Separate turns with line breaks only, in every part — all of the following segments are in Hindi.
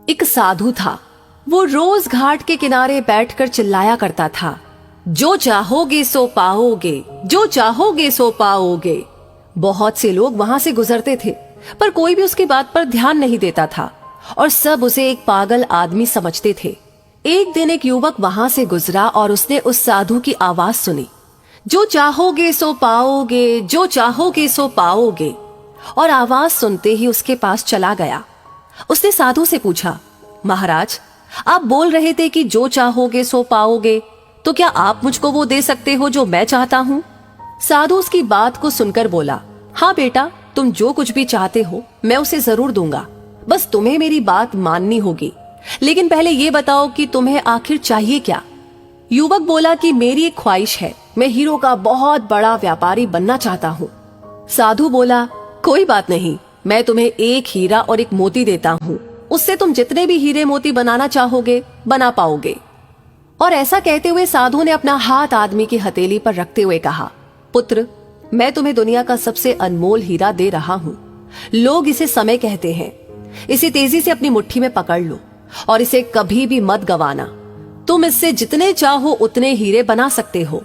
एक साधु था। वो रोज घाट के किनारे बैठकर चिल्लाया करता था, जो चाहोगे सो पाओगे, जो चाहोगे सो पाओगे। बहुत से लोग वहां से गुजरते थे, पर कोई भी उसकी बात पर ध्यान नहीं देता था और सब उसे एक पागल आदमी समझते थे। एक दिन एक युवक वहां से गुजरा और उसने उस साधु की आवाज सुनी, जो चाहोगे सो पाओगे, जो चाहोगे सो पाओगे। और आवाज सुनते ही उसके पास चला गया। उसने साधु से पूछा, महाराज, आप बोल रहे थे कि जो चाहोगे सो पाओगे, तो क्या आप मुझको वो दे सकते हो जो मैं चाहता हूँ? साधु उसकी बात को सुनकर बोला, हाँ बेटा, तुम जो कुछ भी चाहते हो मैं उसे जरूर दूंगा, बस तुम्हें मेरी बात माननी होगी। लेकिन पहले ये बताओ कि तुम्हें आखिर चाहिए क्या? युवक बोला कि मेरी एक ख्वाहिश है, मैं हीरो का बहुत बड़ा व्यापारी बनना चाहता हूँ। साधु बोला, कोई बात नहीं, मैं तुम्हें एक हीरा और एक मोती देता हूँ, उससे तुम जितने भी हीरे मोती बनाना चाहोगे बना पाओगे। और ऐसा कहते हुए साधु ने अपना हाथ आदमी की हथेली पर रखते हुए कहा, पुत्र, मैं तुम्हें दुनिया का सबसे अनमोल हीरा दे रहा हूँ। लोग इसे समय कहते हैं। इसे तेजी से अपनी मुट्ठी में पकड़ लो और इसे कभी भी मत गवाना। तुम इससे जितने चाहो उतने हीरे बना सकते हो।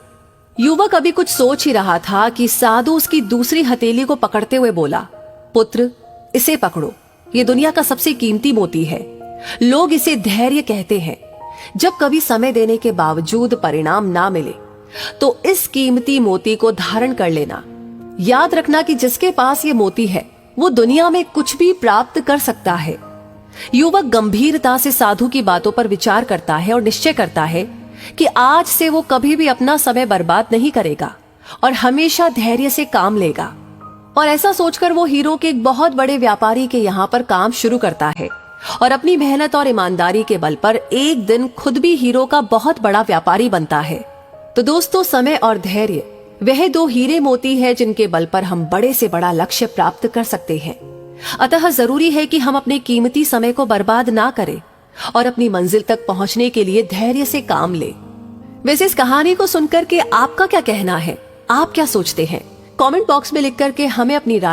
युवक अभी कुछ सोच ही रहा था कि साधु उसकी दूसरी हथेली को पकड़ते हुए बोला, पुत्र, इसे पकड़ो, ये दुनिया का सबसे कीमती मोती है। लोग इसे धैर्य कहते हैं। जब कभी समय देने के बावजूद परिणाम ना मिले तो इस कीमती मोती को धारण कर लेना। याद रखना कि जिसके पास ये मोती है वो दुनिया में कुछ भी प्राप्त कर सकता है। युवक गंभीरता से साधु की बातों पर विचार करता है और निश्चय करता है कि आज से वो कभी भी अपना समय बर्बाद नहीं करेगा और हमेशा धैर्य से काम लेगा। और ऐसा सोचकर वो हीरो के एक बहुत बड़े व्यापारी के यहाँ पर काम शुरू करता है और अपनी मेहनत और ईमानदारी के बल पर एक दिन खुद भी हीरो का बहुत बड़ा व्यापारी बनता है। तो दोस्तों, समय और धैर्य वह दो हीरे मोती है जिनके बल पर हम बड़े से बड़ा लक्ष्य प्राप्त कर सकते हैं। अतः जरूरी है कि हम अपने कीमती समय को बर्बाद ना करें और अपनी मंजिल तक पहुंचने के लिए धैर्य से काम लें। वैसे इस कहानी को सुनकर के आपका क्या कहना है? आप क्या सोचते हैं? कमेंट बॉक्स में लिख करके हमें अपनी राय